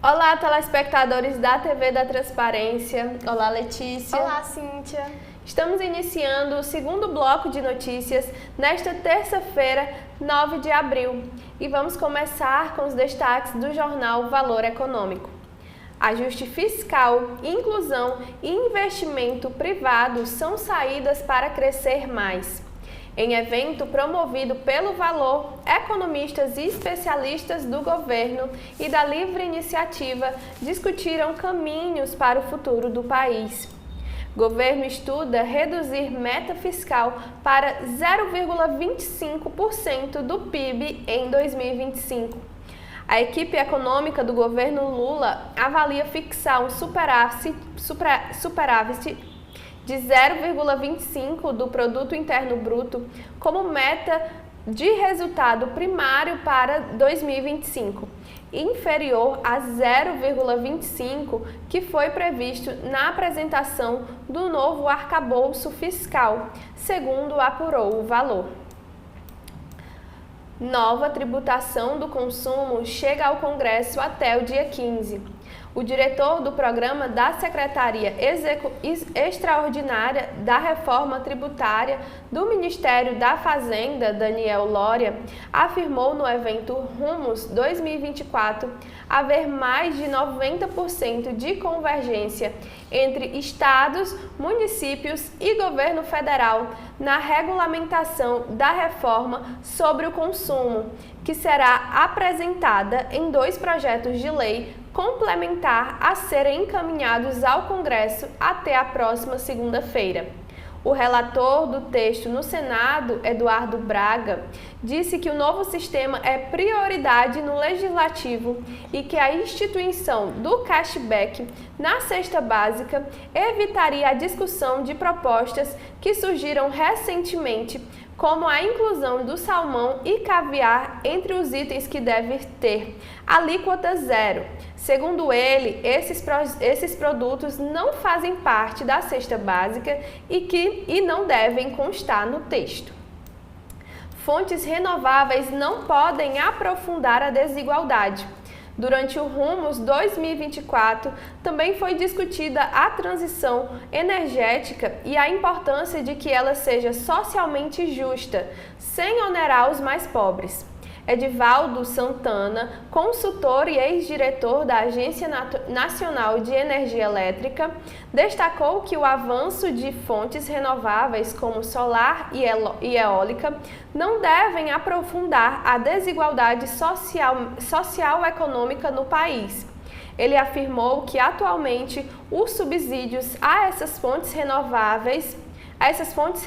Olá, telespectadores da TV da Transparência. Olá, Letícia. Olá, Cíntia. Estamos iniciando o segundo bloco de notícias nesta terça-feira, 9 de abril. E vamos começar com os destaques do jornal Valor Econômico. Ajuste fiscal, inclusão e investimento privado são saídas para crescer mais. Em evento promovido pelo Valor, economistas e especialistas do governo e da livre iniciativa discutiram caminhos para o futuro do país. Governo estuda reduzir meta fiscal para 0,25% do PIB em 2025. A equipe econômica do governo Lula avalia fixar um superávit de 0,25% do Produto Interno Bruto como meta de resultado primário para 2025, inferior a 0,25% que foi previsto na apresentação do novo arcabouço fiscal, segundo apurou o Valor. Nova tributação do consumo chega ao Congresso até o dia 15. O diretor do programa da Secretaria Extraordinária da Reforma Tributária do Ministério da Fazenda, Daniel Lória, afirmou no evento Rumos 2024 haver mais de 90% de convergência entre estados, municípios e governo federal na regulamentação da reforma sobre o consumo, que será apresentada em 2 projetos de lei complementar a serem encaminhados ao Congresso até a próxima segunda-feira. O relator do texto no Senado, Eduardo Braga, disse que o novo sistema é prioridade no Legislativo e que a instituição do cashback na cesta básica evitaria a discussão de propostas que surgiram recentemente, como a inclusão do salmão e caviar entre os itens que devem ter alíquota zero. Segundo ele, esses produtos não fazem parte da cesta básica e não devem constar no texto. Fontes renováveis não podem aprofundar a desigualdade. Durante o Rumos 2024, também foi discutida a transição energética e a importância de que ela seja socialmente justa, sem onerar os mais pobres. Edivaldo Santana, consultor e ex-diretor da Agência Nacional de Energia Elétrica, destacou que o avanço de fontes renováveis como solar e eólica não devem aprofundar a desigualdade social-econômica no país. Ele afirmou que atualmente os subsídios a essas fontes renováveis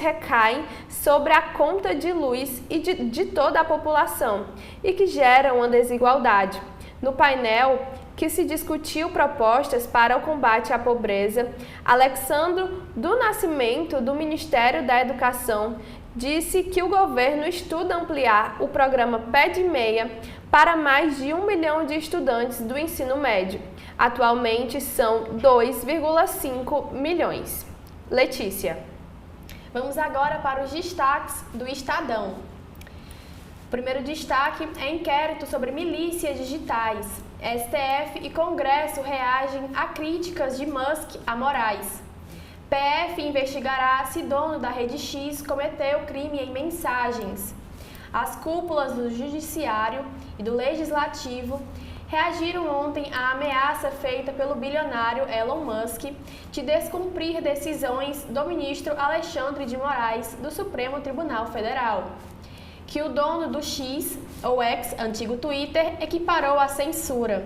recaem sobre a conta de luz e de toda a população e que geram uma desigualdade. No painel, que se discutiu propostas para o combate à pobreza, Alexandro do Nascimento, do Ministério da Educação, disse que o governo estuda ampliar o programa Pé de Meia para mais de 1 milhão de estudantes do ensino médio. Atualmente são 2,5 milhões. Letícia. Vamos agora para os destaques do Estadão. O primeiro destaque é inquérito sobre milícias digitais. STF e Congresso reagem a críticas de Musk a Moraes. PF investigará se dono da Rede X cometeu crime em mensagens. As cúpulas do Judiciário e do Legislativo reagiram ontem à ameaça feita pelo bilionário Elon Musk de descumprir decisões do ministro Alexandre de Moraes do Supremo Tribunal Federal, que o dono do X, ou X, antigo Twitter, equiparou à censura.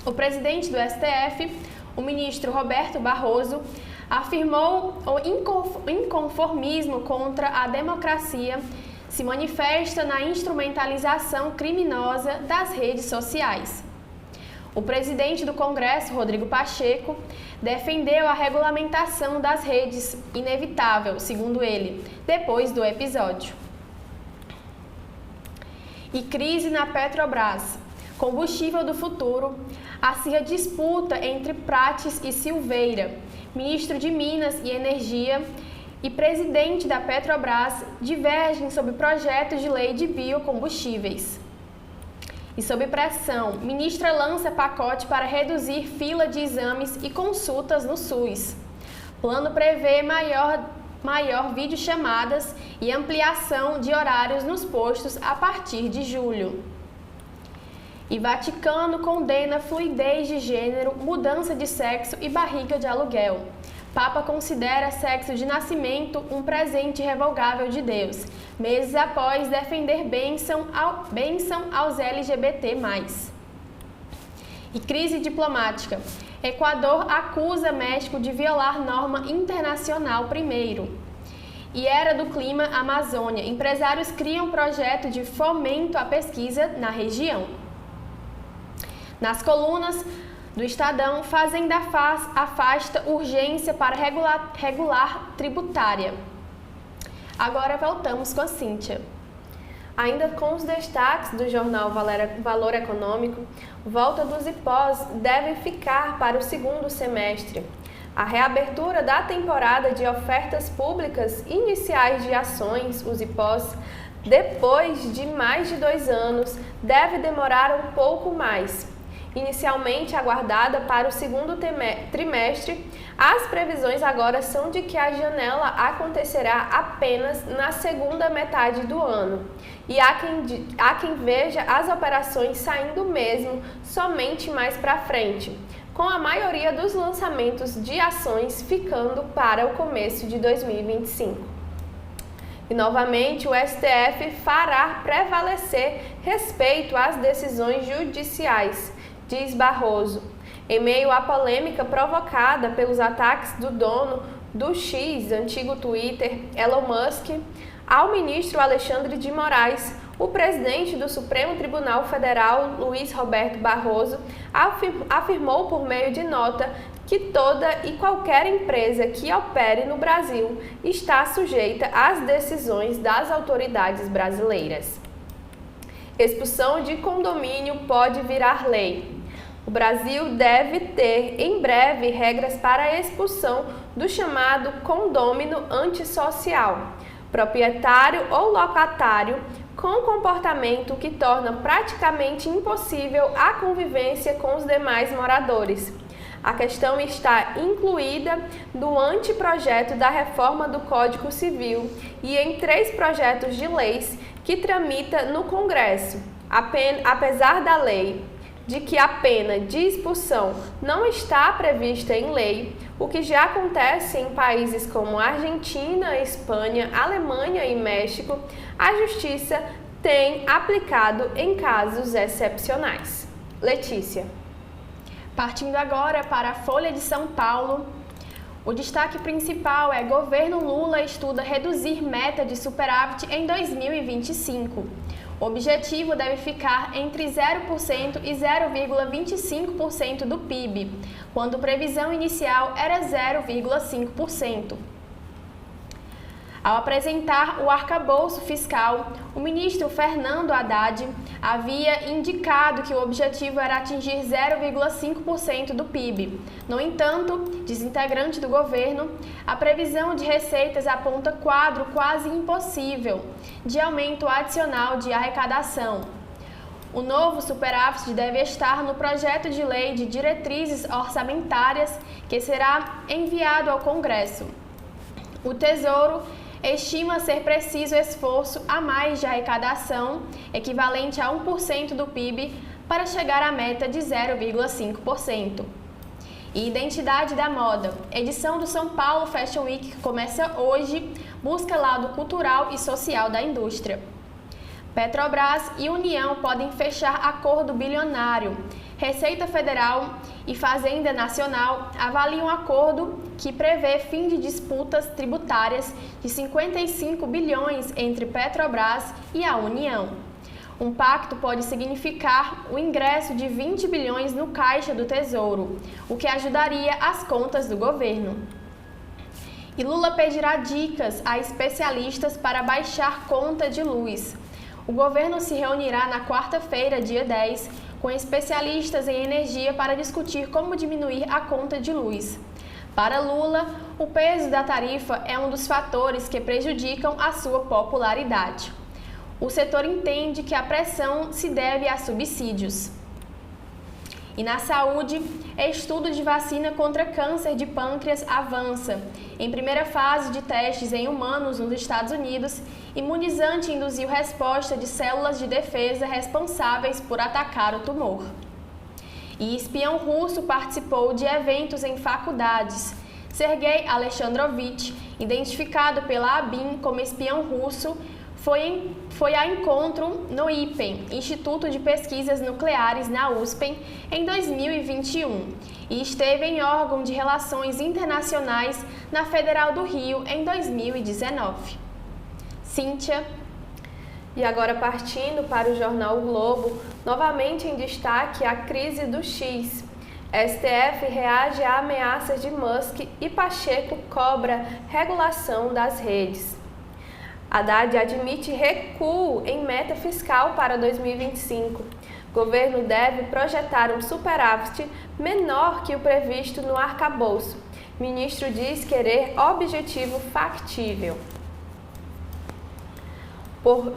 O presidente do STF, o ministro Roberto Barroso, afirmou o inconformismo contra a democracia se manifesta na instrumentalização criminosa das redes sociais. O presidente do Congresso, Rodrigo Pacheco, defendeu a regulamentação das redes, inevitável, segundo ele, depois do episódio. E crise na Petrobras. Combustível do futuro, acirra disputa entre Prates e Silveira, ministro de Minas e Energia, e presidente da Petrobras divergem sobre projetos de lei de biocombustíveis. E sob pressão, ministra lança pacote para reduzir fila de exames e consultas no SUS. Plano prevê maior videochamadas e ampliação de horários nos postos a partir de julho. E Vaticano condena fluidez de gênero, mudança de sexo e barriga de aluguel. Papa considera sexo de nascimento um presente irrevogável de Deus, meses após defender bênção aos LGBT+. E crise diplomática. Equador acusa México de violar norma internacional primeiro. E era do clima Amazônia. Empresários criam projeto de fomento à pesquisa na região. Nas colunas do Estadão, Fazenda afasta urgência para regular tributária. Agora voltamos com a Cíntia. Ainda com os destaques do jornal Valor Econômico, volta dos IPOs deve ficar para o segundo semestre. A reabertura da temporada de ofertas públicas iniciais de ações, os IPOs, depois de mais de 2 anos, deve demorar um pouco mais. Inicialmente aguardada para o segundo trimestre, as previsões agora são de que a janela acontecerá apenas na segunda metade do ano. E há quem veja as operações saindo mesmo somente mais para frente, com a maioria dos lançamentos de ações ficando para o começo de 2025. E novamente o STF fará prevalecer respeito às decisões judiciais, diz Barroso, em meio à polêmica provocada pelos ataques do dono do X, antigo Twitter, Elon Musk, ao ministro Alexandre de Moraes. O presidente do Supremo Tribunal Federal, Luiz Roberto Barroso, afirmou por meio de nota que toda e qualquer empresa que opere no Brasil está sujeita às decisões das autoridades brasileiras. Expulsão de condomínio pode virar lei. O Brasil deve ter, em breve, regras para a expulsão do chamado condômino antissocial, proprietário ou locatário com comportamento que torna praticamente impossível a convivência com os demais moradores. A questão está incluída no anteprojeto da reforma do Código Civil e em 3 projetos de leis que tramita no Congresso. Apesar da lei de que a pena de expulsão não está prevista em lei, o que já acontece em países como Argentina, Espanha, Alemanha e México, a Justiça tem aplicado em casos excepcionais. Letícia. Partindo agora para a Folha de São Paulo, o destaque principal é: governo Lula estuda reduzir meta de superávit em 2025. O objetivo deve ficar entre 0% e 0,25% do PIB, quando a previsão inicial era 0,5%. Ao apresentar o arcabouço fiscal, o ministro Fernando Haddad havia indicado que o objetivo era atingir 0,5% do PIB. No entanto, diz integrante do governo, a previsão de receitas aponta quadro quase impossível de aumento adicional de arrecadação. O novo superávit deve estar no projeto de lei de diretrizes orçamentárias que será enviado ao Congresso. O Tesouro estima ser preciso esforço a mais de arrecadação, equivalente a 1% do PIB, para chegar à meta de 0,5%. E identidade da moda. Edição do São Paulo Fashion Week, que começa hoje, busca lado cultural e social da indústria. Petrobras e União podem fechar acordo bilionário. Receita Federal e Fazenda Nacional avaliam um acordo que prevê fim de disputas tributárias de 55 bilhões entre Petrobras e a União. Um pacto pode significar o ingresso de 20 bilhões no caixa do Tesouro, o que ajudaria as contas do governo. E Lula pedirá dicas a especialistas para baixar conta de luz. O governo se reunirá na quarta-feira, dia 10, com especialistas em energia para discutir como diminuir a conta de luz. Para Lula, o peso da tarifa é um dos fatores que prejudicam a sua popularidade. O setor entende que a pressão se deve a subsídios. E na saúde, estudo de vacina contra câncer de pâncreas avança. Em primeira fase de testes em humanos nos Estados Unidos, imunizante induziu resposta de células de defesa responsáveis por atacar o tumor. E espião russo participou de eventos em faculdades. Sergei Alexandrovich, identificado pela ABIN como espião russo, foi a encontro no IPEN, Instituto de Pesquisas Nucleares na USP, em 2021, e esteve em órgão de Relações Internacionais na Federal do Rio em 2019. Cíntia. E agora partindo para o jornal o Globo, novamente em destaque a crise do X. STF reage a ameaças de Musk e Pacheco cobra regulação das redes. Haddad admite recuo em meta fiscal para 2025. Governo deve projetar um superávit menor que o previsto no arcabouço. Ministro diz querer objetivo factível. Por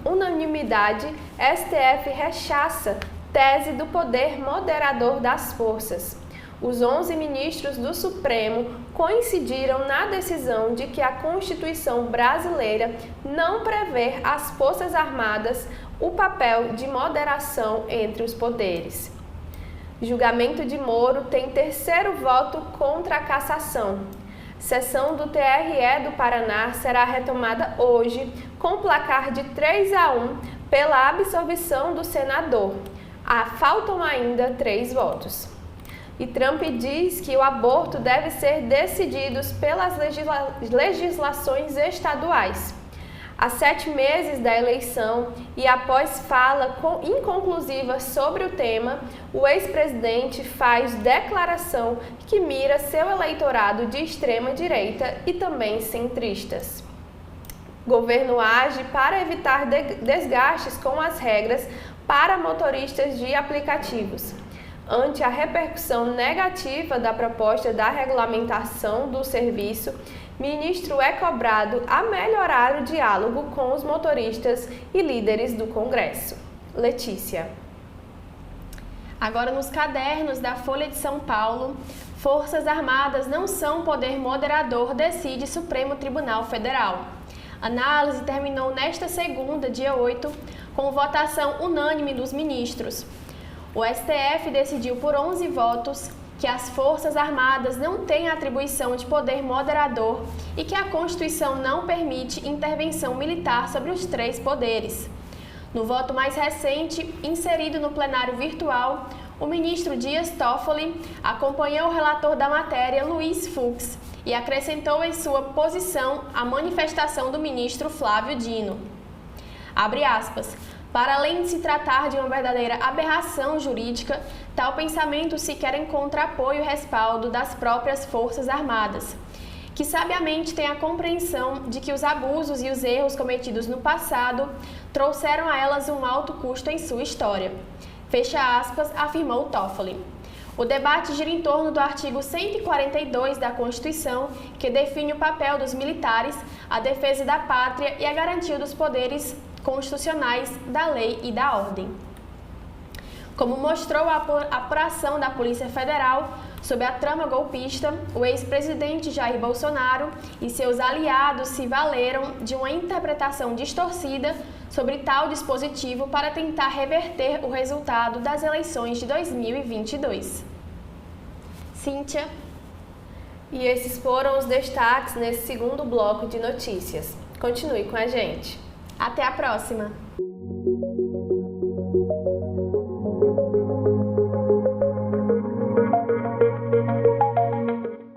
unanimidade, STF rechaça tese do poder moderador das forças. Os 11 ministros do Supremo coincidiram na decisão de que a Constituição brasileira não prevê às Forças Armadas o papel de moderação entre os poderes. Julgamento de Moro tem terceiro voto contra a cassação. Sessão do TRE do Paraná será retomada hoje, com placar de 3-1 pela absolvição do senador. Faltam ainda 3 votos. E Trump diz que o aborto deve ser decidido pelas legislações estaduais. Há 7 meses da eleição e após fala inconclusiva sobre o tema, o ex-presidente faz declaração que mira seu eleitorado de extrema-direita e também centristas. Governo age para evitar desgastes com as regras para motoristas de aplicativos. Ante a repercussão negativa da proposta da regulamentação do serviço, ministro é cobrado a melhorar o diálogo com os motoristas e líderes do Congresso. Letícia. Agora nos cadernos da Folha de São Paulo, Forças Armadas não são poder moderador, decide Supremo Tribunal Federal. Análise terminou nesta segunda, dia 8, com votação unânime dos ministros. O STF decidiu por 11 votos que as Forças Armadas não têm atribuição de poder moderador e que a Constituição não permite intervenção militar sobre os 3 poderes. No voto mais recente, inserido no plenário virtual, o ministro Dias Toffoli acompanhou o relator da matéria, Luiz Fux, e acrescentou em sua posição a manifestação do ministro Flávio Dino. Abre aspas. Para além de se tratar de uma verdadeira aberração jurídica, tal pensamento sequer encontra apoio e respaldo das próprias Forças Armadas, que sabiamente têm a compreensão de que os abusos e os erros cometidos no passado trouxeram a elas um alto custo em sua história. Fecha aspas, afirmou Toffoli. O debate gira em torno do artigo 142 da Constituição, que define o papel dos militares, a defesa da pátria e a garantia dos poderes constitucionais da lei e da ordem. Como mostrou a apuração da Polícia Federal sobre a trama golpista, o ex-presidente Jair Bolsonaro e seus aliados se valeram de uma interpretação distorcida sobre tal dispositivo para tentar reverter o resultado das eleições de 2022. Cíntia. E esses foram os destaques nesse segundo bloco de notícias. Continue com a gente. Até a próxima!